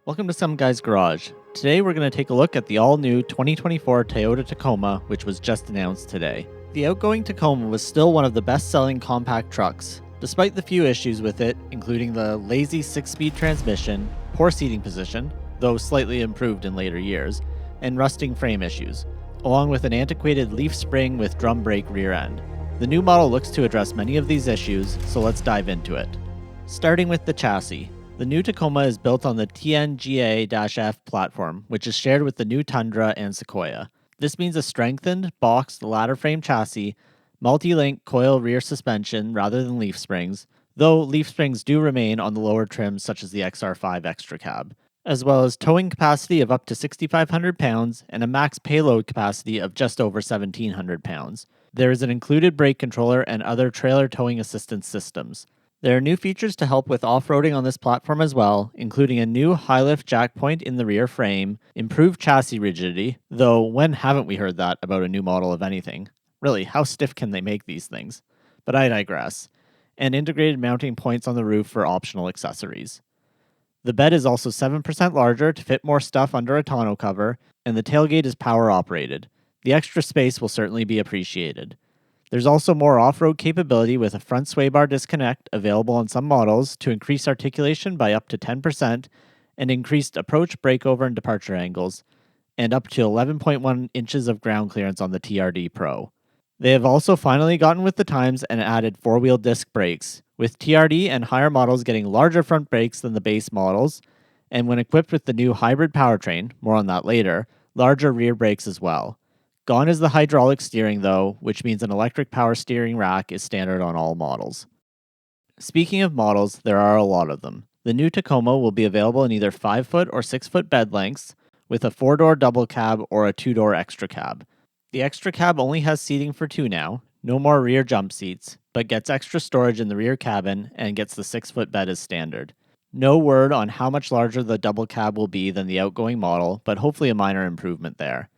Welcome to Some Guy's Garage. Today we're going to take a look at the all-new 2024 Toyota Tacoma, which was just announced today. The outgoing Tacoma was still one of the best-selling compact trucks, despite the few issues with it, including the lazy 6-speed transmission, poor seating position, though slightly improved in later years, and rusting frame issues, along with an antiquated leaf spring with drum brake rear end. The new model looks to address many of these issues, so let's dive into it. Starting with the chassis. The new Tacoma is built on the TNGA-F platform, which is shared with the new Tundra and Sequoia. This means a strengthened, boxed ladder frame chassis, multi-link coil rear suspension rather than leaf springs, though leaf springs do remain on the lower trims such as the XR5 Extra Cab, as well as towing capacity of up to 6,500 pounds and a max payload capacity of just over 1,700 pounds. There is an included brake controller and other trailer towing assistance systems. There are new features to help with off-roading on this platform as well, including a new high-lift jack point in the rear frame, improved chassis rigidity, though when haven't we heard that about a new model of anything? Really, how stiff can they make these things? But I digress. And integrated mounting points on the roof for optional accessories. The bed is also 7% larger to fit more stuff under a tonneau cover, and the tailgate is power-operated. The extra space will certainly be appreciated. There's also more off-road capability with a front sway bar disconnect available on some models to increase articulation by up to 10% and increased approach, breakover, and departure angles, and up to 11.1 inches of ground clearance on the TRD Pro. They have also finally gotten with the times and added four-wheel disc brakes, with TRD and higher models getting larger front brakes than the base models, and when equipped with the new hybrid powertrain, more on that later, larger rear brakes as well. Gone is the hydraulic steering though, which means an electric power steering rack is standard on all models. Speaking of models, there are a lot of them. The new Tacoma will be available in either 5-foot or 6-foot bed lengths, with a 4-door double cab or a 2-door extra cab. The extra cab only has seating for 2 now, no more rear jump seats, but gets extra storage in the rear cabin and gets the 6-foot bed as standard. No word on how much larger the double cab will be than the outgoing model, but hopefully a minor improvement there.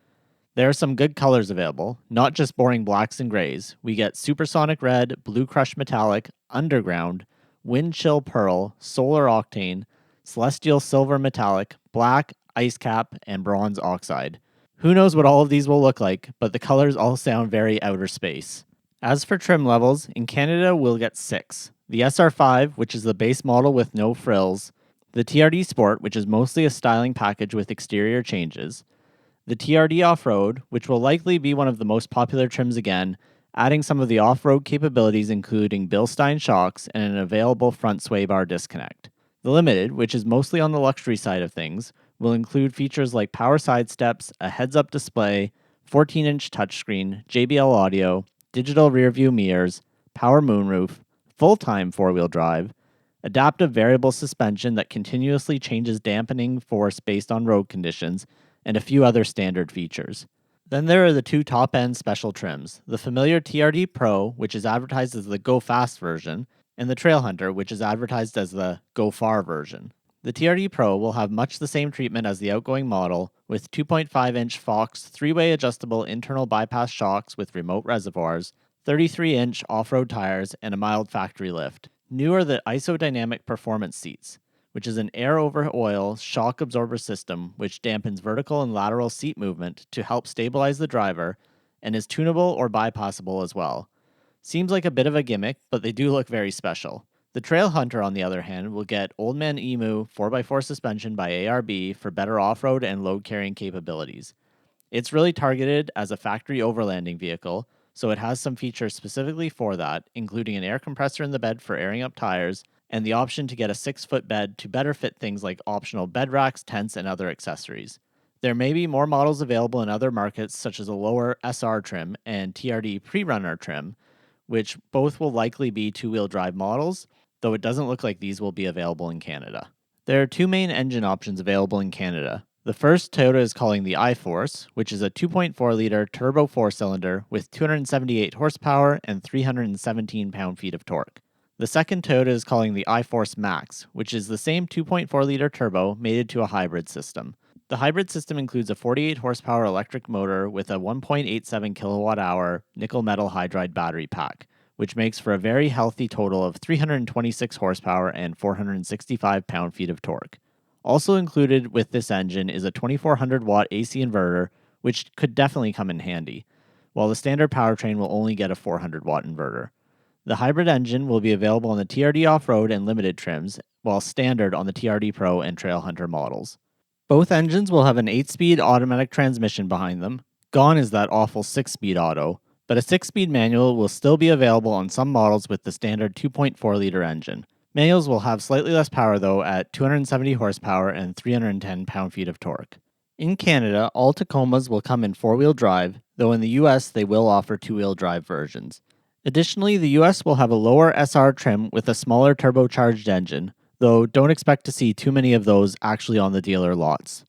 There are some good colors available, not just boring blacks and grays. We get supersonic red, blue crush metallic, underground, wind chill pearl, solar octane, celestial silver metallic, black, ice cap, and bronze oxide. Who knows what all of these will look like, but the colors all sound very outer space. As for trim levels, in Canada we'll get 6. The SR5, which is the base model with no frills, the TRD Sport, which is mostly a styling package with exterior changes, the TRD Off Road, which will likely be one of the most popular trims again, adding some of the off-road capabilities including Bilstein shocks and an available front sway bar disconnect. The Limited, which is mostly on the luxury side of things, will include features like power side steps, a heads-up display, 14-inch touchscreen, JBL audio, digital rear-view mirrors, power moonroof, full-time 4-wheel drive, adaptive variable suspension that continuously changes dampening force based on road conditions, and a few other standard features. Then there are the 2 top-end special trims, the familiar TRD Pro, which is advertised as the Go Fast version, and the Trailhunter, which is advertised as the Go Far version. The TRD Pro will have much the same treatment as the outgoing model, with 2.5-inch Fox 3-way adjustable internal bypass shocks with remote reservoirs, 33-inch off-road tires, and a mild factory lift. New are the isodynamic performance seats, which is an air-over-oil shock absorber system which dampens vertical and lateral seat movement to help stabilize the driver and is tunable or bypassable as well. Seems like a bit of a gimmick, but they do look very special. The Trailhunter, on the other hand, will get Old Man Emu 4x4 suspension by ARB for better off-road and load-carrying capabilities. It's really targeted as a factory overlanding vehicle, so it has some features specifically for that, including an air compressor in the bed for airing up tires, and the option to get a 6-foot bed to better fit things like optional bed racks, tents, and other accessories. There may be more models available in other markets such as a lower SR trim and TRD PreRunner trim, which both will likely be 2-wheel drive models, though it doesn't look like these will be available in Canada. There are 2 main engine options available in Canada. The first Toyota is calling the iForce, which is a 2.4-liter turbo 4-cylinder with 278 horsepower and 317 pound-feet of torque. The second Toyota is calling the iForce Max, which is the same 2.4-liter turbo mated to a hybrid system. The hybrid system includes a 48 horsepower electric motor with a 1.87 kilowatt-hour nickel metal hydride battery pack, which makes for a very healthy total of 326 horsepower and 465 pound-feet of torque. Also included with this engine is a 2400 watt AC inverter, which could definitely come in handy, while the standard powertrain will only get a 400 watt inverter. The hybrid engine will be available on the TRD Off Road and Limited trims, while standard on the TRD Pro and Trailhunter models. Both engines will have an 8-speed automatic transmission behind them. Gone is that awful 6-speed auto, but a 6-speed manual will still be available on some models with the standard 2.4-liter engine. Manuals will have slightly less power though at 270 horsepower and 310 pound-feet of torque. In Canada, all Tacomas will come in 4-wheel drive, though in the US they will offer 2-wheel drive versions. Additionally, the US will have a lower SR trim with a smaller turbocharged engine, though don't expect to see too many of those actually on the dealer lots.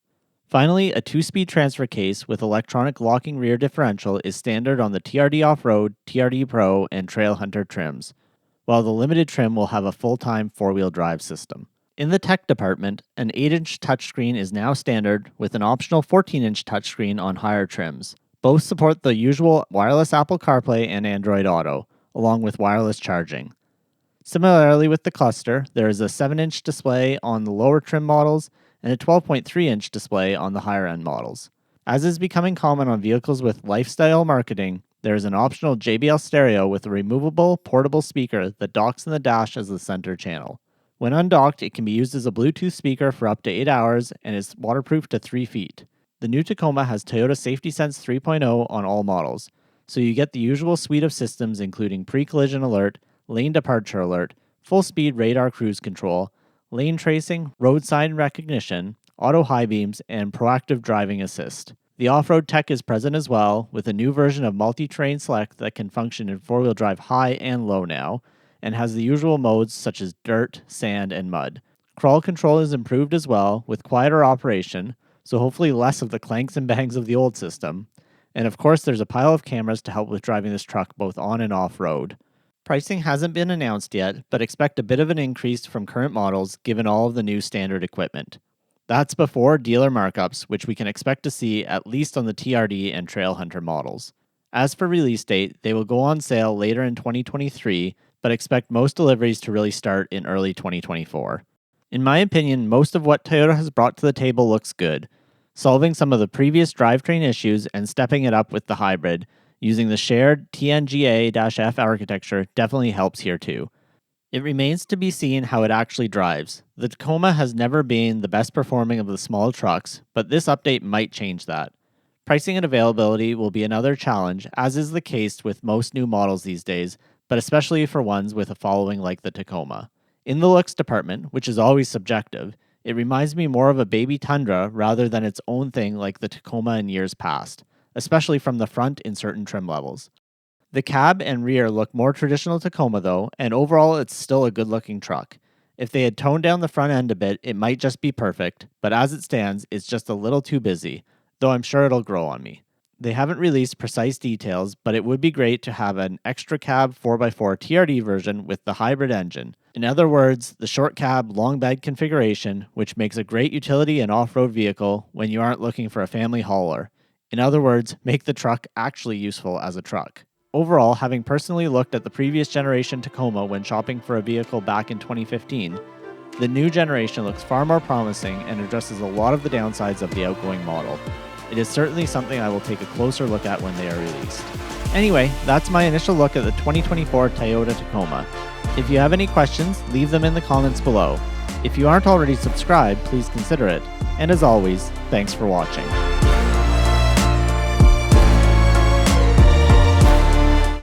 Finally, a 2-speed transfer case with electronic locking rear differential is standard on the TRD Off Road, TRD Pro, and Trailhunter trims, while the Limited trim will have a full-time 4-wheel drive system. In the tech department, an 8-inch touchscreen is now standard with an optional 14-inch touchscreen on higher trims. Both support the usual wireless Apple CarPlay and Android Auto, along with wireless charging. Similarly with the cluster, there is a 7-inch display on the lower trim models and a 12.3-inch display on the higher-end models. As is becoming common on vehicles with lifestyle marketing, there is an optional JBL stereo with a removable, portable speaker that docks in the dash as the center channel. When undocked, it can be used as a Bluetooth speaker for up to 8 hours and is waterproof to 3 feet. The new Tacoma has Toyota Safety Sense 3.0 on all models, so you get the usual suite of systems including pre-collision alert, lane departure alert, full-speed radar cruise control, lane tracing, road sign recognition, auto high beams, and proactive driving assist. The off-road tech is present as well, with a new version of multi-terrain select that can function in 4-wheel drive high and low now, and has the usual modes such as dirt, sand, and mud. Crawl control is improved as well, with quieter operation, so hopefully less of the clanks and bangs of the old system. And of course there's a pile of cameras to help with driving this truck both on and off-road. Pricing hasn't been announced yet, but expect a bit of an increase from current models given all of the new standard equipment. That's before dealer markups, which we can expect to see at least on the TRD and Trailhunter models. As for release date, they will go on sale later in 2023, but expect most deliveries to really start in early 2024. In my opinion, most of what Toyota has brought to the table looks good, solving some of the previous drivetrain issues and stepping it up with the hybrid. Using the shared TNGA-F architecture definitely helps here too. It remains to be seen how it actually drives. The Tacoma has never been the best performing of the small trucks, but this update might change that. Pricing and availability will be another challenge, as is the case with most new models these days, but especially for ones with a following like the Tacoma. In the looks department, which is always subjective, it reminds me more of a baby Tundra rather than its own thing like the Tacoma in years past, especially from the front in certain trim levels. The cab and rear look more traditional Tacoma though, and overall it's still a good-looking truck. If they had toned down the front end a bit, it might just be perfect, but as it stands, it's just a little too busy, though I'm sure it'll grow on me. They haven't released precise details, but it would be great to have an extra cab 4x4 TRD version with the hybrid engine. In other words, the short cab, long bed configuration, which makes a great utility and off-road vehicle when you aren't looking for a family hauler. In other words, make the truck actually useful as a truck. Overall, having personally looked at the previous generation Tacoma when shopping for a vehicle back in 2015, the new generation looks far more promising and addresses a lot of the downsides of the outgoing model. It is certainly something I will take a closer look at when they are released. Anyway, that's my initial look at the 2024 Toyota Tacoma. If you have any questions, leave them in the comments below. If you aren't already subscribed, please consider it. And as always, thanks for watching.